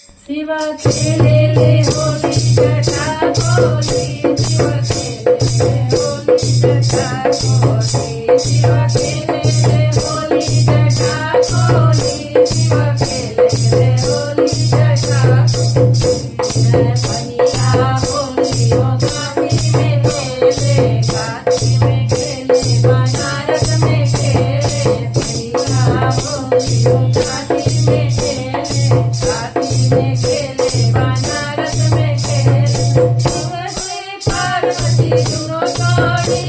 शिव खेलेले होली जटा खोली, शिव खेलेले होली जटा खोली, शिव खेलेले होली जटा खोली, शिव खेलेले होली जटा बनिया होली ओ काशी में खेले, काशी में खेले, बनारस में खेले, बनिया होली ओ काशी में खेले, काशी में खेले, बनारस में खेले। शिवजी पार्वती दोनों जोड़ी,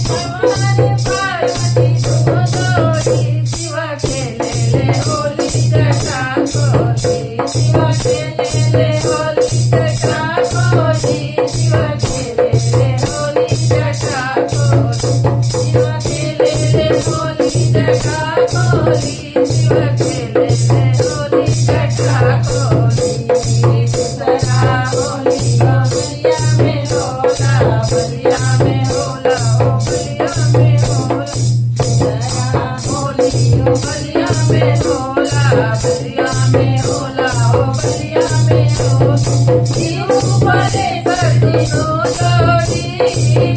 शिवानी पार्वती दोनों जोड़ी, शिव खेलेले होली जटा खोली, शिव खेलेले होली जटा खोली, शिव खेलेले होली जटा खोली, शिव खेलेले होली जटा खोली, शिव खेलेले होली जटा खोली। दूसरा होली बलिया में होला, बलिया में होला, ओ बलिया में होला। दूसरा होली बलिया में होला, बलिया में होला, ओ बलिया में होला। तिरुमले सर्दुनो जोड़ी,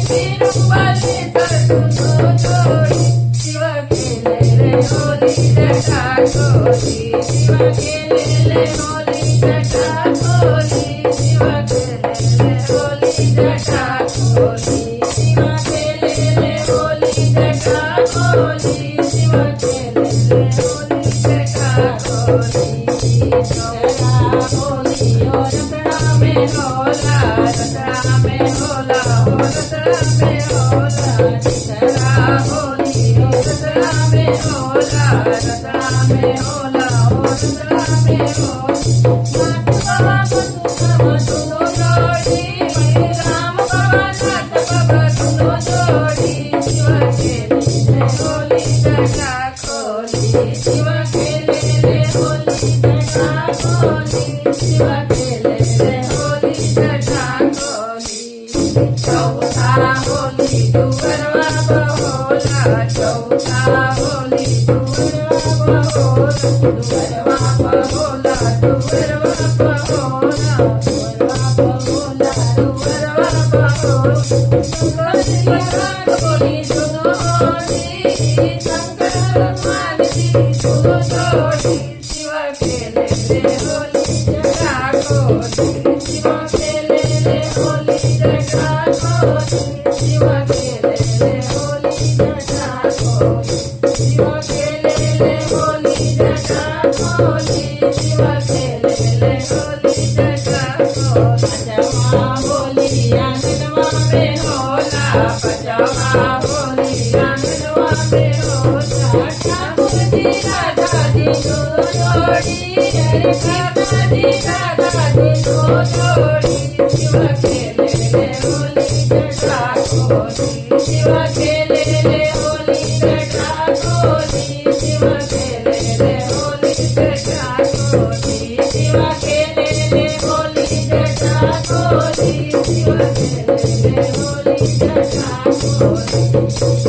तिरुमले सर्दुनो जोड़ी, शिव खेलेले होली जटा खोली, शिव खेलेले होली जटा खोली, शिव खेलेले होली जटा खोली, शिव खेलेले होली जटा खोली, शिव खेलेले होली जटा खोली। रतड़ा होली ओ रतड़ा में होला, रतड़ा में होला, ओ रतड़ा में होला। रतड़ा होली ओ रतड़ा में होला, रतड़ा में होला, ओ रतड़ा में होला। नाथ बाबा दोनों जोड़ी, राम बाबा नाथ बाबा दोनों जोड़ी, शिव खेलेले होली जटा खोली, शिव खेलेले होली जटा खोली, शिव खेलेले होली जटा खोली। चौथा होली दुवरवा बहोला, चौथा होली दुवरवा बहोला, दुवरवा बहोला, दुवरवा बहोला, दुवरवा बहोला, दुवरवा बहोला। शंकर होली दोनों होली, शंकर मालती दोनों जोड़ी, शिव खेलेले होली जटा खोली, शिव खेलेले होली जटा खोली, शिव खेलेले होली जटा खोली, शिव खेलेले होली जटा खोली, शिव खेलेले होली जटा खोली। पचवा होली आंगनवा में होला, पचवा होली आंगनवा में होला। ठाकुर जी राधा जी दोनों जोड़ी, अरे काका जी राधा जी दोनों जोड़ी, शिव खेलेले होली जटा खोली, शिव खेलेले होली जटा खोली, शिव खेलेले होली जटा खोली, शिव खेलेले होली जटा खोली, शिव खेलेले होली जटा खोली।